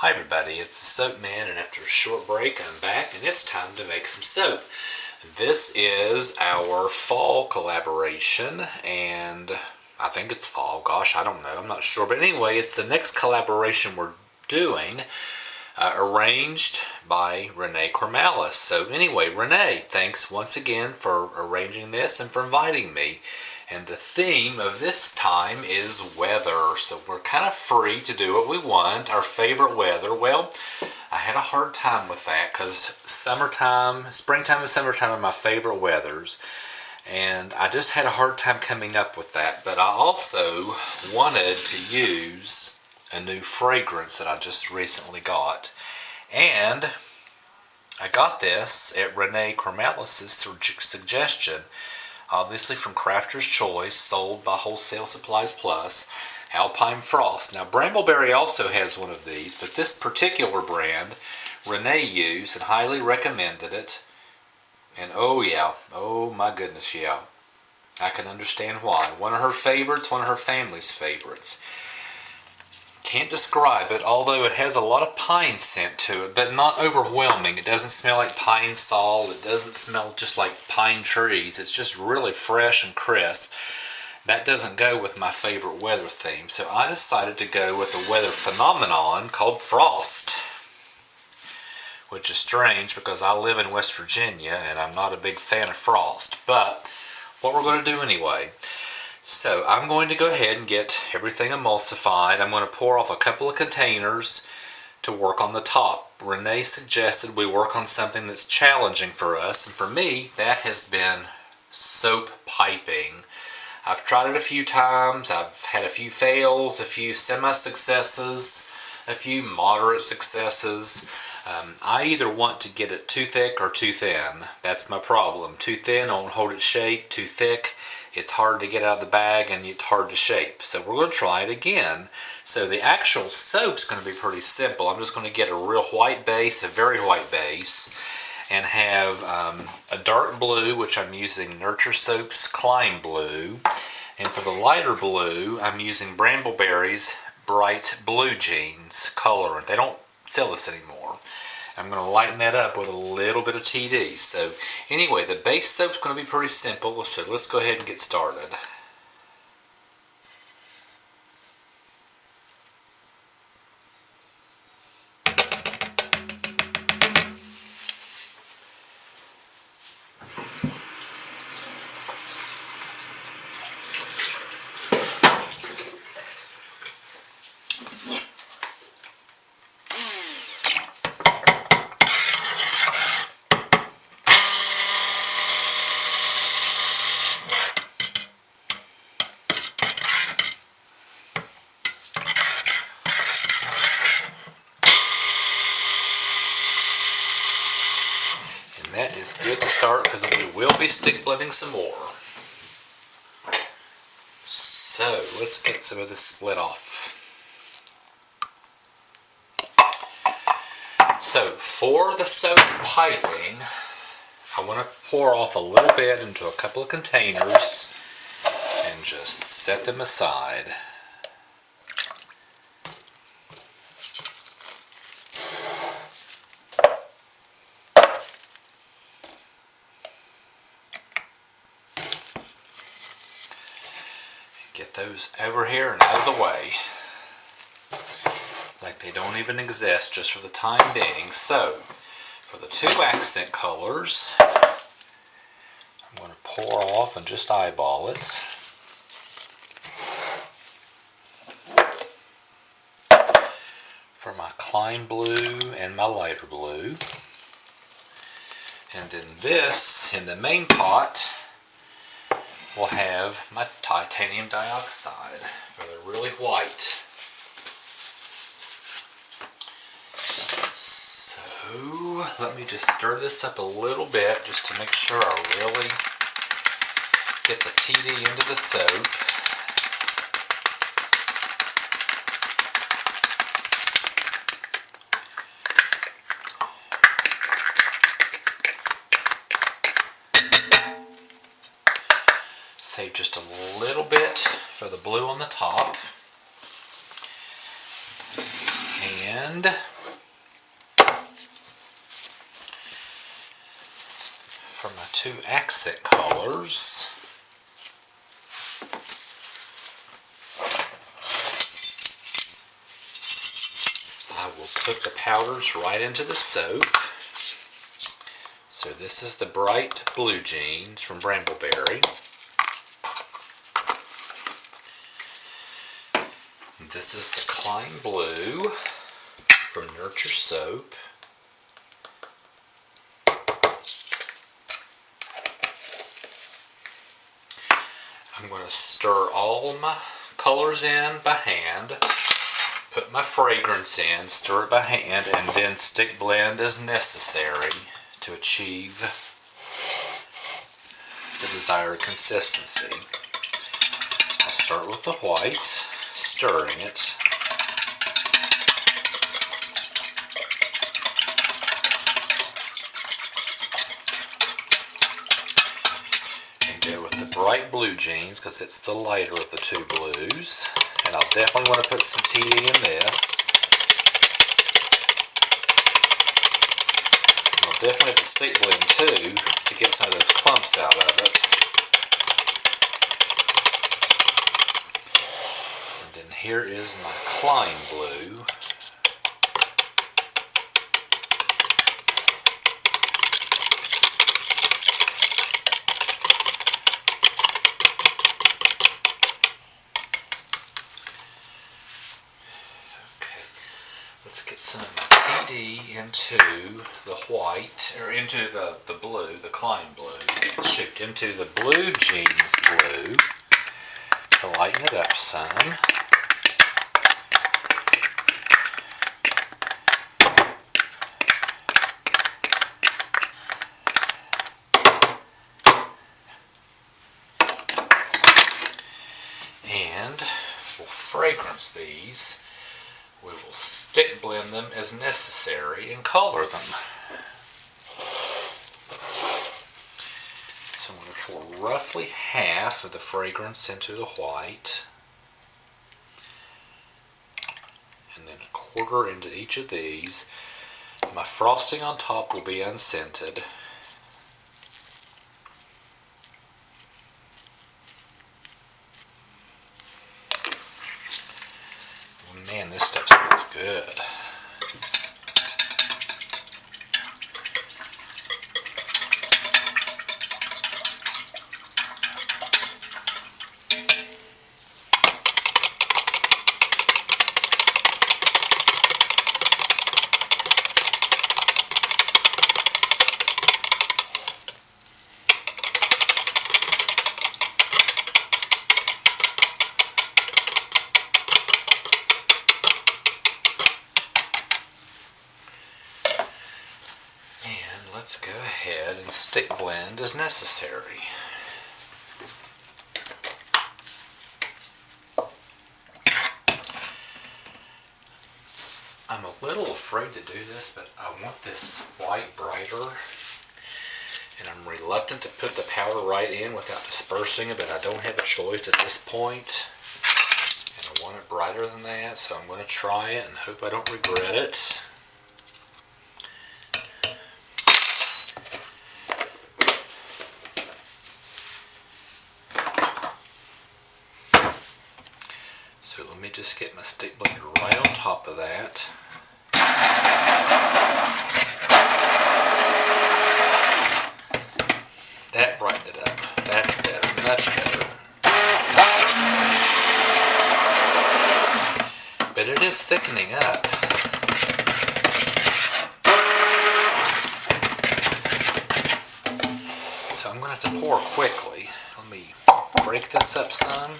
Hi everybody, it's the Soap Man, and after a short break I'm back and it's time to make some soap. This is our fall collaboration, and I think it's fall, gosh I don't know, I'm not sure, but anyway it's the next collaboration we're doing, arranged by Renee. So anyway, Renee, thanks once again for arranging this and for inviting me. And the theme of this time is weather, so we're kind of free to do what we want. Our favorite weather, well, I had a hard time with that because springtime and summertime are my favorite weathers, and I just had a hard time coming up with that. But I also wanted to use a new fragrance that I just recently got, and I got this at Renee suggestion. Obviously from Crafter's Choice, sold by Wholesale Supplies Plus, Alpine Frost. Now Brambleberry also has one of these, but this particular brand Renee used and highly recommended it. And oh yeah, oh my goodness, yeah. I can understand why. One of her favorites, one of her family's favorites. Can't describe it, although it has a lot of pine scent to it, but not overwhelming. It doesn't smell like pine sol. It doesn't smell just like pine trees. It's just really fresh and crisp. That doesn't go with my favorite weather theme, so I decided to go with a weather phenomenon called frost, which is strange because I live in West Virginia and I'm not a big fan of frost, but what we're going to do anyway. So I'm going to go ahead and get everything emulsified. I'm going to pour off a couple of containers to work on the top. Renee suggested we work on something that's challenging for us, and for me that has been soap piping. I've tried it a few times. I've had a few fails, a few semi-successes, a few moderate successes. I either want to get it too thick or too thin. That's my problem. Too thin, I won't hold its shape. Too thick, it's hard to get out of the bag and it's hard to shape. So we're going to try it again. So the actual soap's going to be pretty simple. I'm just going to get a real white base, a very white base, and have a dark blue, which I'm using Nurture Soap's Climb Blue. And for the lighter blue, I'm using Brambleberry's Bright Blue Jeans colorant. They don't sell this anymore. I'm going to lighten that up with a little bit of TD. So anyway, the base soap's going to be pretty simple, so let's go ahead and get started. That is good to start because we will be stick blending some more. So let's get some of this split off. So for the soap piping, I want to pour off a little bit into a couple of containers and just set them aside. Get those over here and out of the way, like they don't even exist, just for the time being. So, for the two accent colors, I'm going to pour off and just eyeball it. For my Climb Blue and my lighter blue. And then this, in the main pot, we'll have my titanium dioxide for the really white. So let me just stir this up a little bit just to make sure I really get the TD into the soap. Save just a little bit for the blue on the top. And And for my two accent colors, I will put the powders right into the soap. So this is the bright blue jeans from Brambleberry. And this is the Klein Blue from Nurture Soap. I'm going to stir all my colors in by hand, put my fragrance in, stir it by hand, and then stick blend as necessary to achieve the desired consistency. I'll start with the white, stirring it. And go with the bright blue jeans because it's the lighter of the two blues. And I'll definitely want to put some TD in this. Definitely have to stick blend too to get some of those clumps out of it. And then here is my Klein Blue. Okay, let's get some of my TD into the white, or into the blue, the Klein Blue. Shoot, into the blue jeans blue to lighten it up some. And we'll fragrance these. We will stick blend them as necessary and color them. So I'm going to pour roughly half of the fragrance into the white, and then a quarter into each of these. My frosting on top will be unscented. Man, this stuff smells good. Let's go ahead and stick blend as necessary. I'm a little afraid to do this, but I want this white brighter, and I'm reluctant to put the powder right in without dispersing it, but I don't have a choice at this point, and I want it brighter than that, so I'm going to try it and hope I don't regret it. So let me just get my stick blender right on top of that. That brightened it up. That's better, much better. But it is thickening up. So I'm going to have to pour quickly. Let me break this up some.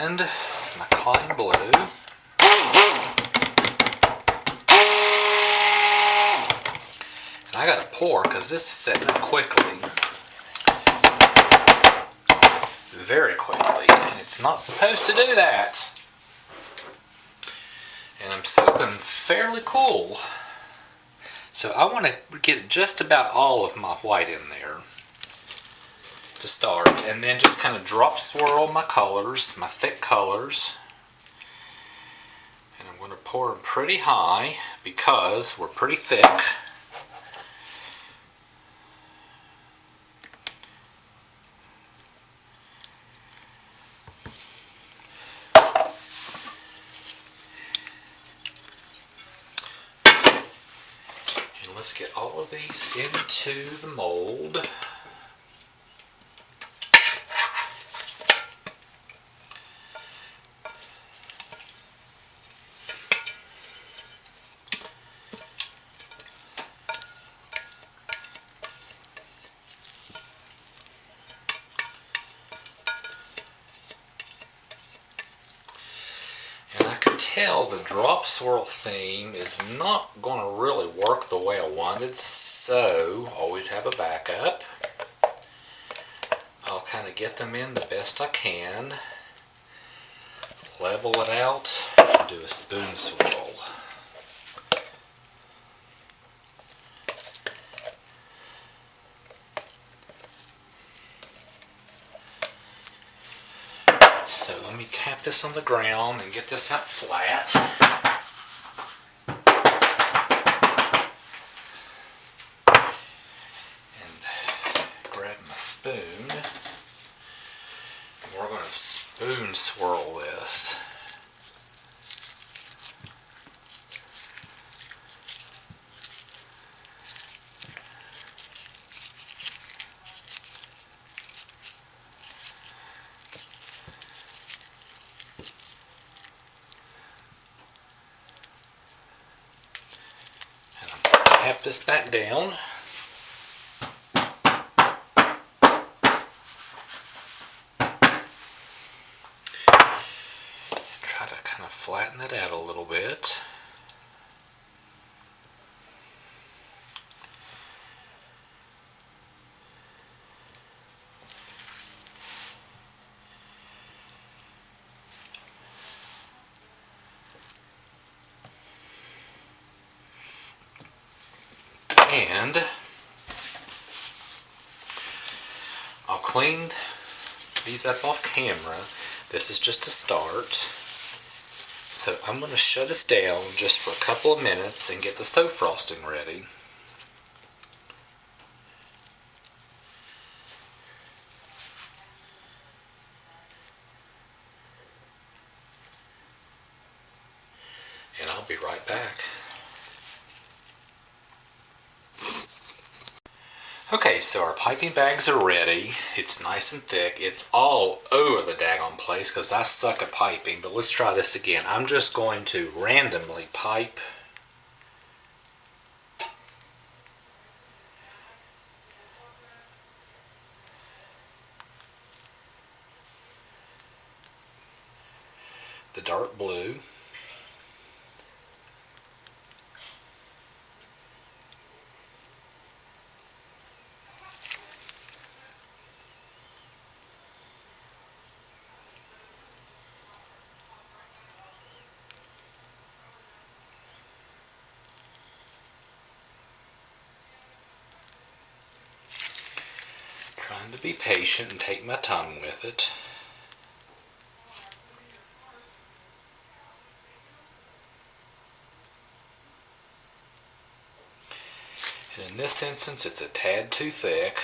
And my Klein Blue. And I gotta pour because this is setting up quickly. Very quickly. And it's It's not supposed to do that. And I'm soaping fairly cool. So I want to get just about all of my white in there to start. And then just kind of drop swirl my colors, my thick colors. And I'm going to pour them pretty high because we're pretty thick. Let's get all of these into the mold. And I can tell the drop swirl theme is not going to really work the way I wanted, so always have a backup. I'll kind of get them in the best I can, level it out, and do a spoon swirl. So let me tap this on the ground and get this out flat. And grab my spoon. And we're going to spoon swirl this. Tap this back down. Try to kind of flatten it out a little bit. And I'll clean these up off camera. This is just a start. So I'm going to shut this down just for a couple of minutes and get the soap frosting ready. And I'll be right back. Okay, so our piping bags are ready. It's nice and thick. It's all over the daggone place because I suck at piping. But let's try this again. I'm just going to randomly pipe the dark blue. Trying to be patient and take my time with it. And in this instance, it's a tad too thick.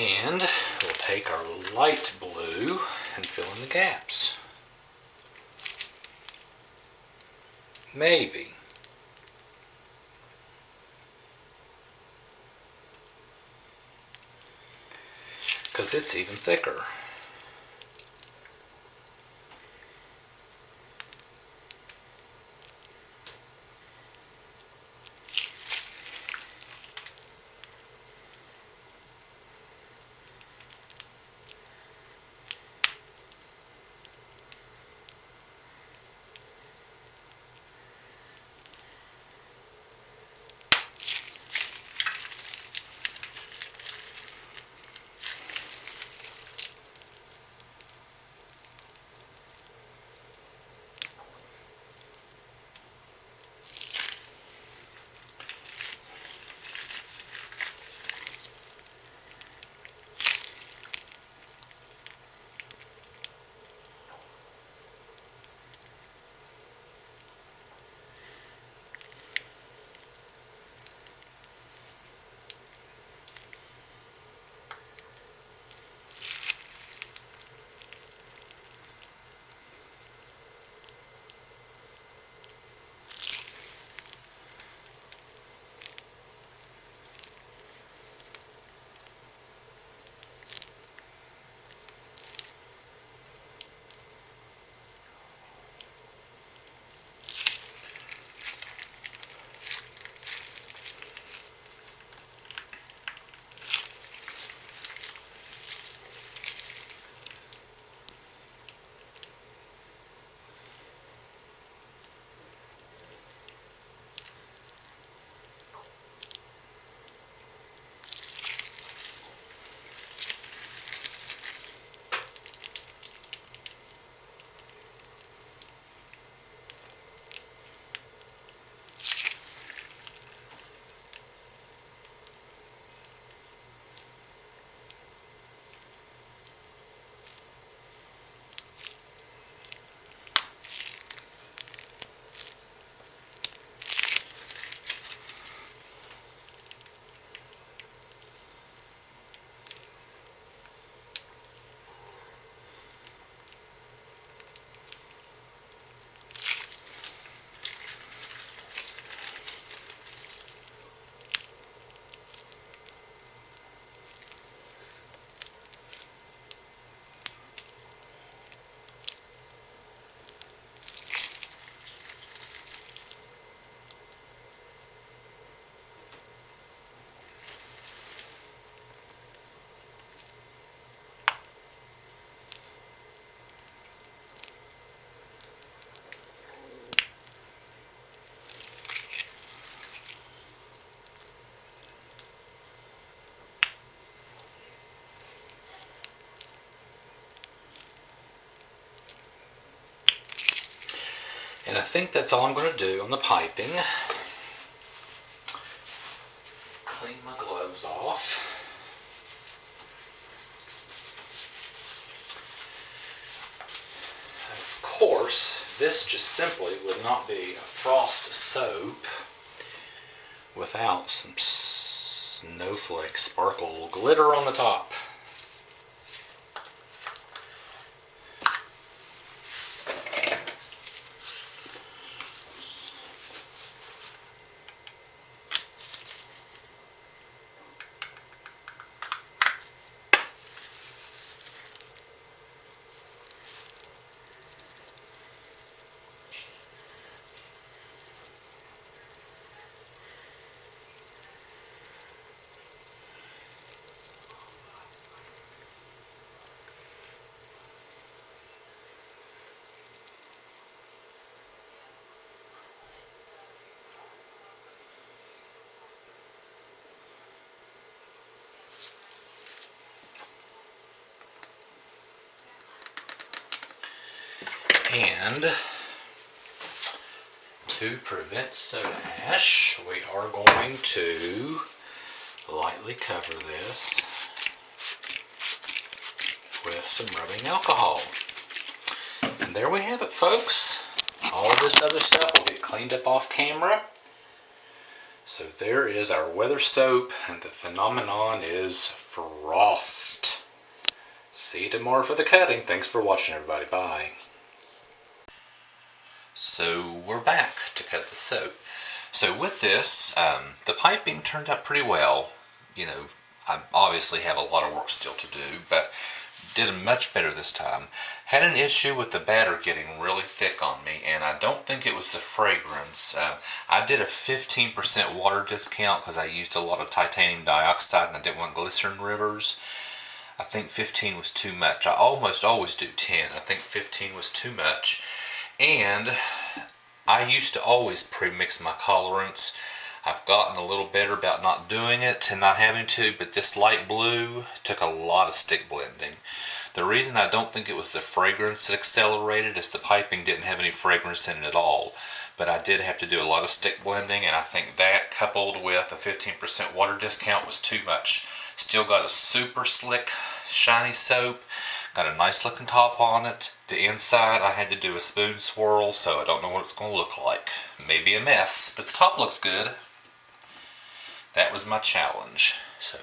And we'll take our light blue and fill in the gaps. Maybe. Because it's even thicker. And I think that's all I'm going to do on the piping. Clean my gloves off. Of course, this just simply would not be a frost soap without some snowflake sparkle glitter on the top. And to prevent soda ash, we are going to lightly cover this with some rubbing alcohol. And there we have it, folks. All of this other stuff will get cleaned up off camera. So there is our weather soap, and the phenomenon is frost. See you tomorrow for the cutting. Thanks for watching, everybody. Bye. So we're back to cut the soap. So with this, the piping turned out pretty well. You know, I obviously have a lot of work still to do, but did much better this time. Had an issue with the batter getting really thick on me, and I don't think it was the fragrance. I did a 15% water discount because I used a lot of titanium dioxide and I didn't want glycerin rivers. I think 15 was too much. I almost always do 10. I think 15 was too much. And I used to always pre-mix my colorants. I've gotten a little better about not doing it and not having to, but this light blue took a lot of stick blending. The reason I don't think it was the fragrance that accelerated is the piping didn't have any fragrance in it at all. But I did have to do a lot of stick blending, and I think that coupled with a 15% water discount was too much. Still got a super slick, shiny soap. Got a nice looking top on it. The inside I had to do a spoon swirl, so I don't know what it's going to look like. Maybe a mess, but the top looks good. That was my challenge. So,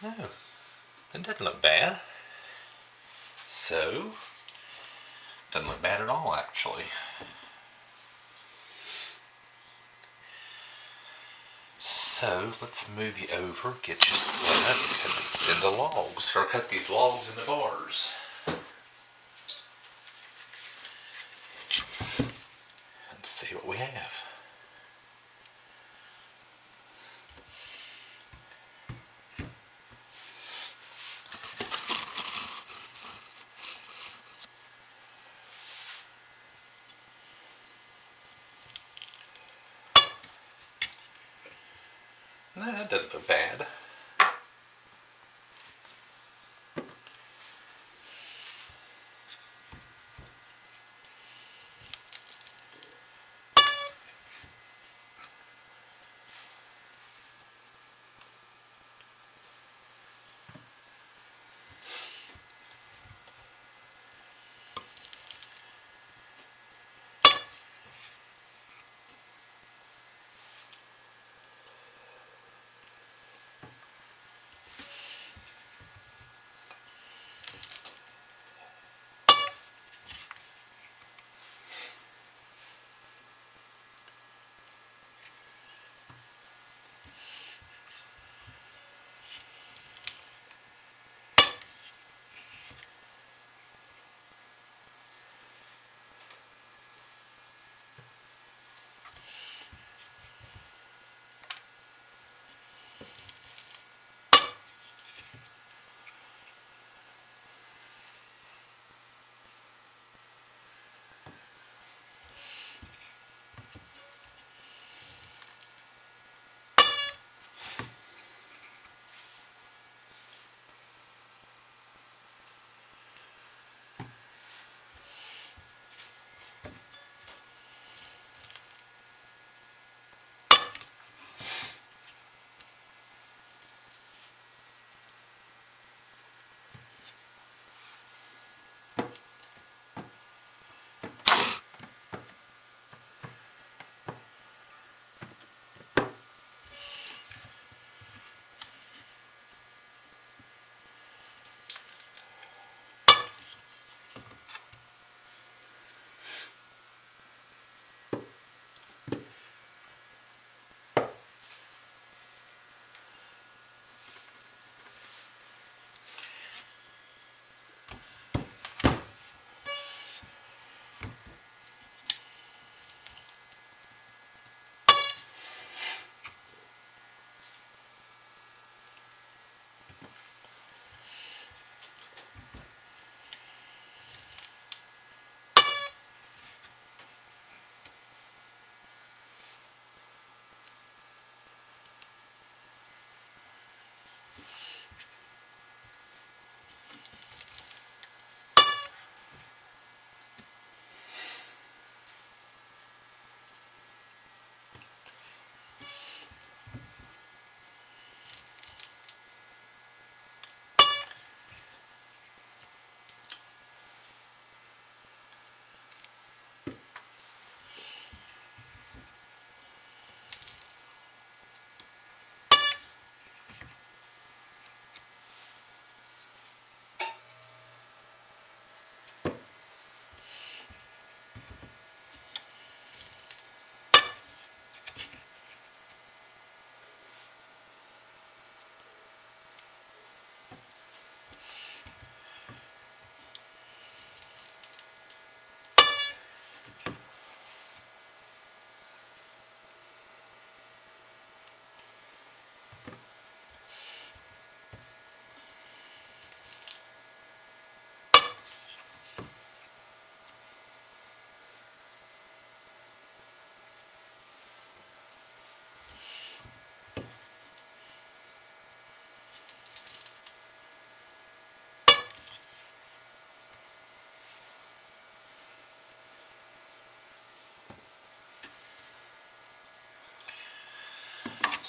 no, it doesn't look bad. So, doesn't look bad at all, actually. So, let's move you over, get you set up, cut these into logs, or cut these logs into bars. Let's see what we have. No, that doesn't look bad.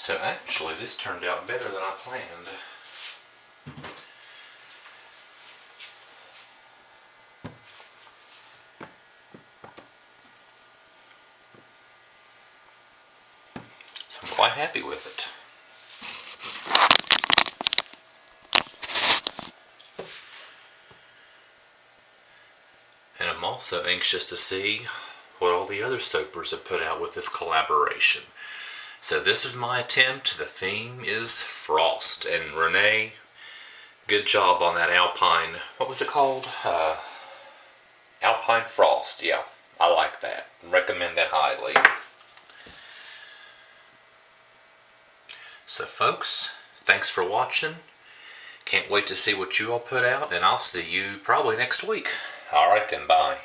So actually, this turned out better than I planned. So I'm quite happy with it. And I'm also anxious to see what all the other soapers have put out with this collaboration. So this is my attempt. The theme is Frost. And Renee, good job on that Alpine, what was it called? Alpine Frost. Yeah, I like that. Recommend that highly. So folks, thanks for watching. Can't wait to see what you all put out, and I'll see you probably next week. Alright then, bye.